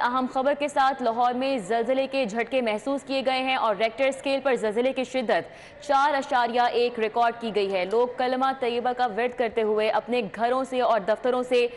अहम खबर के साथ लाहौर में जल्जले के झटके महसूस किए गए हैं और रेक्टर स्केल पर जल्जले की शिद्दत 4.1 रिकॉर्ड की गई है। लोग कलमा तैयबा का विर्द करते हुए अपने घरों से और दफ्तरों से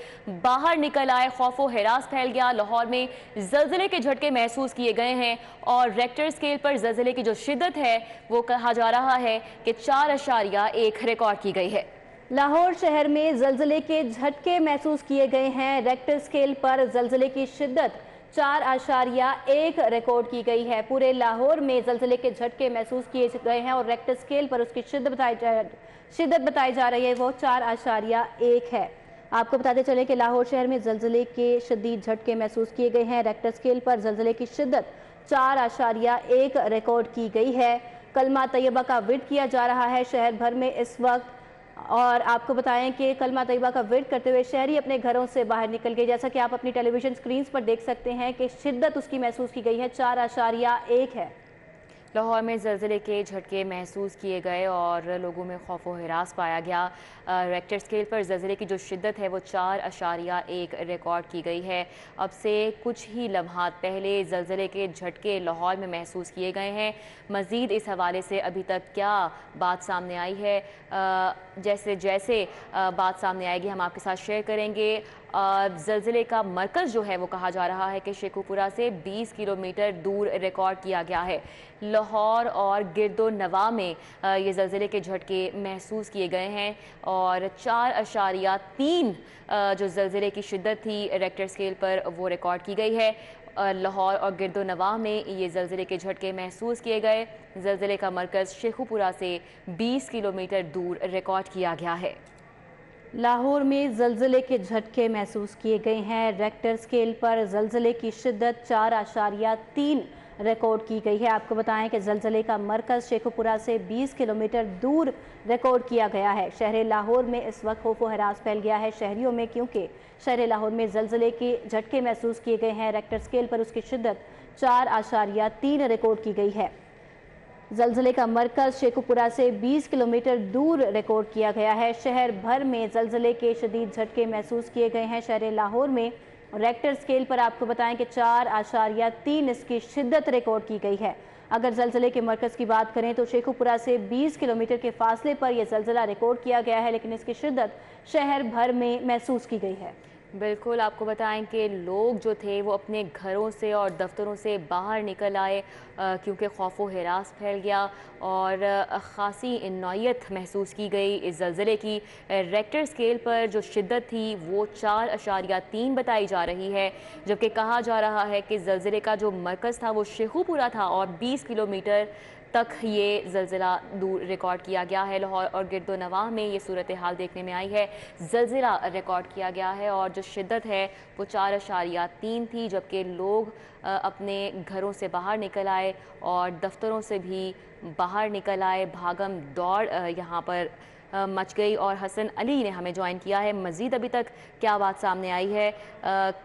बाहर निकल आए। खौफो हिरास फैल गया। लाहौर में जल्जले के झटके महसूस किए गए हैं और रेक्टर स्केल पर जल्जले की जो शिद्दत है वो कहा जा रहा है कि 4.1 रिकॉर्ड की गई है। लाहौर शहर में जल्जले के झटके महसूस किए गए हैं। रेक्टर स्केल पर जल्जले की शिद्दत 4.1 रिकॉर्ड की गई है। पूरे लाहौर में जल्जले के झटके महसूस किए गए हैं और रेक्टर स्केल पर उसकी शिद्दत बताई जा रही है वो 4.1 है। आपको बताते चले कि लाहौर शहर में जल्जले के शदीद झटके महसूस किए गए हैं। रेक्टर स्केल पर जल्जले की शिद्दत 4.1 रिकॉर्ड की गई है। कलमा तैयबा का विर्द किया जा रहा है शहर भर में इस वक्त। और आपको बताएं कि कलमा तैयबा का विर्द करते हुए शहरी अपने घरों से बाहर निकल गए। जैसा कि आप अपनी टेलीविजन स्क्रीन पर देख सकते हैं कि शिद्दत उसकी महसूस की गई है 4.1 है। लाहौर में ज़लज़ले के झटके महसूस किए गए और लोगों में खौफ व हिरास पाया गया। रेक्टर स्केल पर ज़लज़ले की जो शिद्दत है वो 4.1 रिकॉर्ड की गई है। अब से कुछ ही लम्हात पहले ज़लज़ले के झटके लाहौर में महसूस किए गए हैं। मज़ीद इस हवाले से अभी तक क्या बात सामने आई है, जैसे जैसे बात सामने आएगी हम आपके साथ शेयर करेंगे। ज़लज़ले का मरकज़ जो है वो कहा जा रहा है कि शेखुपुरा से 20 किलोमीटर दूर रिकॉर्ड किया गया है। लाहौर और गिरदो नवा में ये ज़लज़ले के झटके महसूस किए गए हैं और 4.3 जो ज़लज़ले की शिद्दत थी रेक्टर स्केल पर वो रिकॉर्ड की गई है। लाहौर और गिरदो नवा में ये ज़लज़ले के झटके महसूस किए गए। ज़लज़ले का मरकज़ शेखुपुरा से 20 किलोमीटर दूर रिकॉर्ड किया गया है। लाहौर में जल्जले के झटके महसूस किए गए हैं। रेक्टर स्केल पर जल्जले की शिद्दत 4.3 रिकॉर्ड की गई है। आपको बताएं कि जल्जले का मरकज़ शेखुपुरा से 20 किलोमीटर दूर रिकॉर्ड किया गया है। शहर लाहौर में इस वक्त खौफ व हरास फैल गया है शहरियों में, क्योंकि शहर लाहौर में जल्जले के झटके महसूस किए गए हैं। रेक्टर स्केल पर उसकी शिद्दत 4.3 रिकॉर्ड की गई है। जल्जले का मरकज शेखुपुरा से 20 किलोमीटर दूर रिकॉर्ड किया गया है। शहर भर में जल्जले के शदीद झटके महसूस किए गए हैं। शहर लाहौर में रेक्टर स्केल पर आपको बताएं कि 4.3 इसकी शिद्दत रिकॉर्ड की गई है। अगर जल्जले के मरकज की बात करें तो शेखुपुरा से 20 किलोमीटर के फासले पर यह जल्जला रिकॉर्ड किया गया है, लेकिन इसकी शिद्दत शहर भर में महसूस की गई है। बिल्कुल, आपको बताएं कि लोग जो थे वो अपने घरों से और दफ्तरों से बाहर निकल आए क्योंकि खौफ व हिरास फैल गया और ख़ासी नौयत महसूस की गई इस ज़लज़ले की। रेक्टर स्केल पर जो शिद्दत थी वो 4.3 बताई जा रही है, जबकि कहा जा रहा है कि ज़लज़ले का जो मरकज़ था वो शेखुपुरा था और 20 किलोमीटर तक ये ज़लज़ला दूर रिकॉर्ड किया गया है। लाहौर और गिरदो नवाह में ये सूरत हाल देखने में आई है। ज़लज़ला रिकॉर्ड किया गया है और जो शिद्दत है वो 4.3 थी, जबकि लोग अपने घरों से बाहर निकल आए और दफ्तरों से भी बाहर निकल आए। भागम दौड़ यहाँ पर मच गई और हसन अली ने हमें ज्वाइन किया है। मज़ीद अभी तक क्या बात सामने आई है,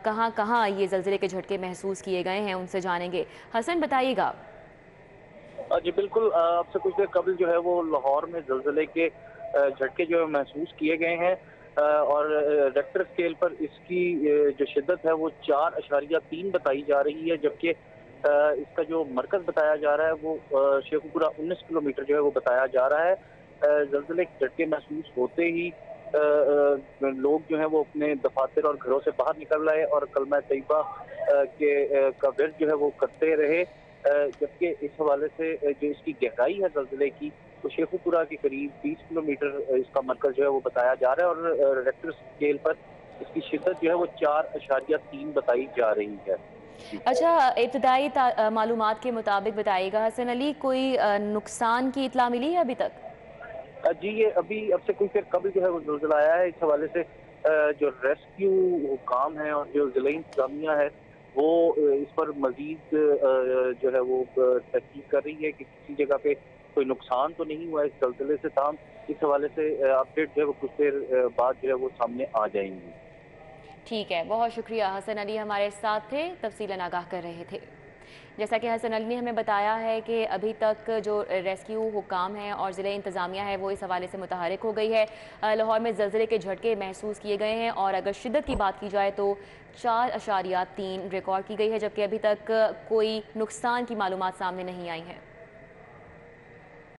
कहाँ कहाँ ये ज़लज़ले के झटके महसूस किए गए हैं, उनसे जानेंगे। हसन, बताइएगा। जी बिल्कुल, आपसे कुछ देर कबल जो है वो लाहौर में जल्जले के झटके जो है महसूस किए गए हैं और रेक्टर स्केल पर इसकी जो शिद्दत है वो 4.3 बताई जा रही है, जबकि इसका जो मरकज बताया जा रहा है वो शेखुपुरा 19 किलोमीटर जो है वो बताया जा रहा है। जल्जले के झटके महसूस होते ही लोग जो है वो अपने दफातर और घरों से बाहर निकल रहे और कलमा तैयबा के का विर्द जो है वो करते रहे, जबकि इस हवाले से जो इसकी गहराई है जल्जले की तो शेखुपुरा के करीब 20 किलोमीटर इसका मरकज जो है वो बताया जा रहा है और रेक्टर स्केल पर इसकी शिद्दत जो है वो 4.3 बताई जा रही है। अच्छा, इब्तदाई मालूमात के मुताबिक बताइएगा हसन अली, कोई नुकसान की इतला मिली है अभी तक? जी ये अभी अब से कुछ देर कबल जो है वो ज़लज़ला आया है। इस हवाले से जो रेस्क्यू काम है और जो ज़िला इंतजामिया है वो इस पर मजीद जो है वो तहकीक कर रही है कि किसी जगह पे कोई नुकसान तो नहीं हुआ इस ज़लज़ले से। ताम इस हवाले से अपडेट जो है वो कुछ देर बाद जो है वो सामने आ जाएंगी। ठीक है, बहुत शुक्रिया। हसन अली हमारे साथ थे, तफसीलन आगाह कर रहे थे। जैसा कि हसन अली ने हमें बताया है कि अभी तक जो रेस्क्यू हुकाम हैं और ज़िले इंतज़ामिया है वो इस हवाले से मुतहरिक हो गई है। लाहौर में ज़लज़ले के झटके महसूस किए गए हैं और अगर शिद्दत की बात की जाए तो 4.3 रिकॉर्ड की गई है, जबकि अभी तक कोई नुकसान की मालूमात सामने नहीं आई है।